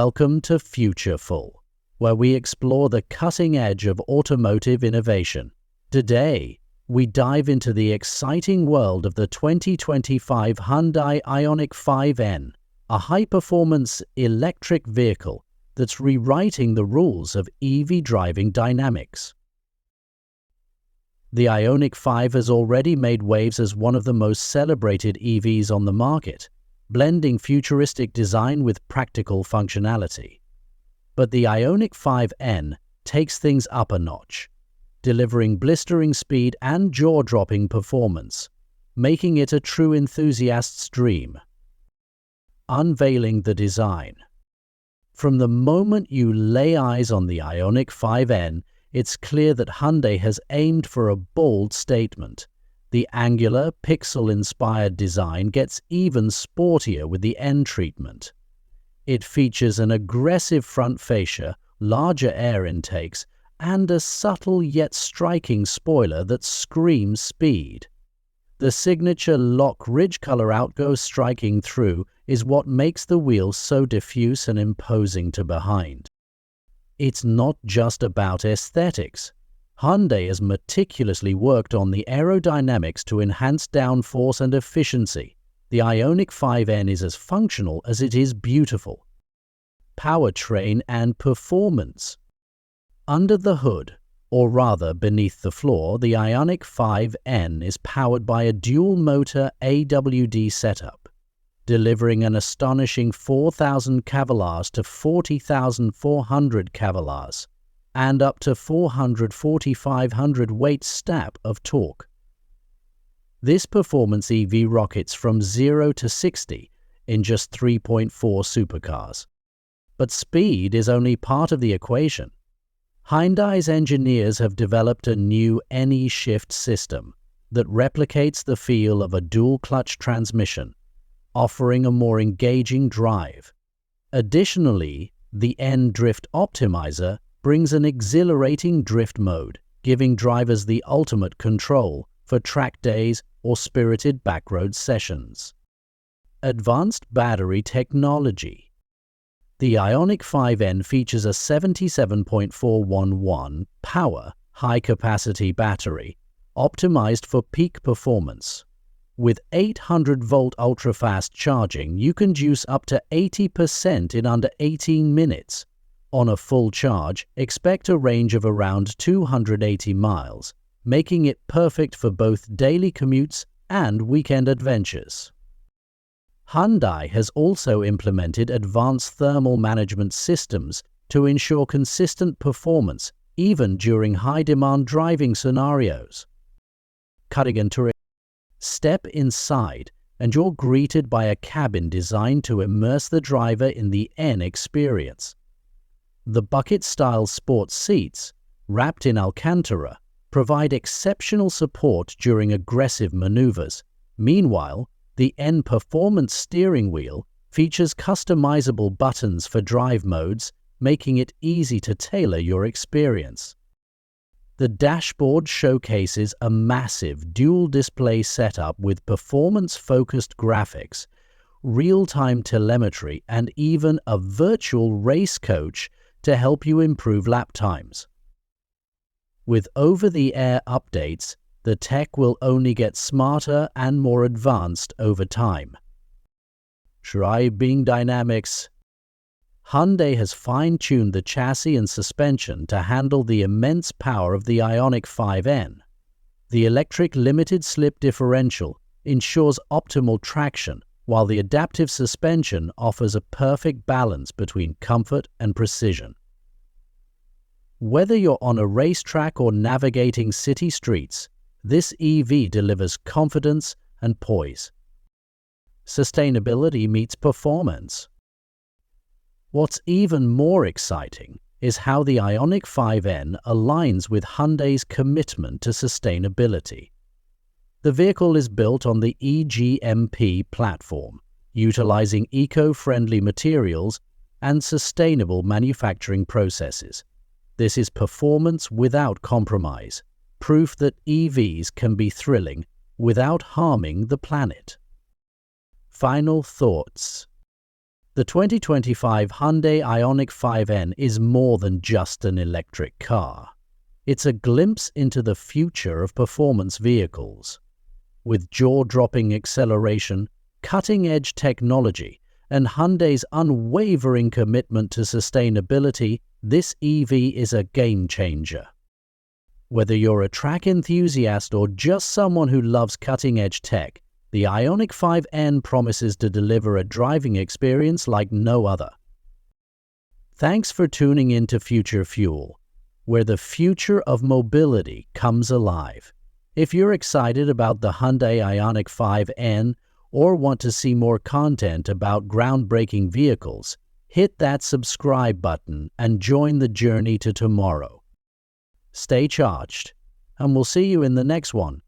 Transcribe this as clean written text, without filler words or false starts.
Welcome to Futureful, where we explore the cutting edge of automotive innovation. Today, we dive into the exciting world of the 2025 Hyundai Ioniq 5N, a high-performance electric vehicle that's rewriting the rules of EV driving dynamics. The Ioniq 5 has already made waves as one of the most celebrated EVs on the market, blending futuristic design with practical functionality. But the Ioniq 5N takes things up a notch, delivering blistering speed and jaw-dropping performance, making it a true enthusiast's dream. Unveiling the design. From the moment you lay eyes on the Ioniq 5N, it's clear that Hyundai has aimed for a bold statement. The angular, pixel-inspired design gets even sportier with the N treatment. It features an aggressive front fascia, larger air intakes, and a subtle yet striking spoiler that screams speed. The signature lock ridge color outgo striking through is what makes the wheels so diffuse and imposing to behind. It's not just about aesthetics. Hyundai has meticulously worked on the aerodynamics to enhance downforce and efficiency. The Ioniq 5N is as functional as it is beautiful. Powertrain and performance. Under the hood, or rather beneath the floor, the Ioniq 5N is powered by a dual-motor AWD setup, delivering an astonishing 4,000 kVA to 40,400 kVA, and up to 440-500 weight-step of torque. This performance EV rockets from 0 to 60 in just 3.4 supercars. But speed is only part of the equation. Hyundai's engineers have developed a new NE-Shift system that replicates the feel of a dual-clutch transmission, offering a more engaging drive. Additionally, the N-Drift Optimizer brings an exhilarating drift mode, giving drivers the ultimate control for track days or spirited backroad sessions. Advanced battery technology. The Ioniq 5N features a 77.411 power high-capacity battery, optimized for peak performance. With 800-volt ultra-fast charging, you can juice up to 80% in under 18 minutes. On a full charge, expect a range of around 280 miles, making it perfect for both daily commutes and weekend adventures. Hyundai has also implemented advanced thermal management systems to ensure consistent performance even during high-demand driving scenarios. Cutting and touring. Step inside and you're greeted by a cabin designed to immerse the driver in the N experience. The bucket-style sports seats, wrapped in Alcantara, provide exceptional support during aggressive maneuvers. Meanwhile, the N Performance steering wheel features customizable buttons for drive modes, making it easy to tailor your experience. The dashboard showcases a massive dual-display setup with performance-focused graphics, real-time telemetry, and even a virtual race coach to help you improve lap times. With over-the-air updates, the tech will only get smarter and more advanced over time. Driving dynamics. Hyundai has fine-tuned the chassis and suspension to handle the immense power of the Ioniq 5N. The electric limited-slip differential ensures optimal traction, while the adaptive suspension offers a perfect balance between comfort and precision. Whether you're on a racetrack or navigating city streets, this EV delivers confidence and poise. Sustainability meets performance. What's even more exciting is how the Ioniq 5N aligns with Hyundai's commitment to sustainability. The vehicle is built on the EGMP platform, utilizing eco-friendly materials and sustainable manufacturing processes. This is performance without compromise, proof that EVs can be thrilling without harming the planet. Final thoughts. The 2025 Hyundai Ioniq 5N is more than just an electric car. It's a glimpse into the future of performance vehicles. With jaw-dropping acceleration, cutting-edge technology, and Hyundai's unwavering commitment to sustainability, this EV is a game-changer. Whether you're a track enthusiast or just someone who loves cutting-edge tech, the Ioniq 5N promises to deliver a driving experience like no other. Thanks for tuning in to Future Fuel, where the future of mobility comes alive. If you're excited about the Hyundai Ioniq 5N or want to see more content about groundbreaking vehicles, hit that subscribe button and join the journey to tomorrow. Stay charged, and we'll see you in the next one.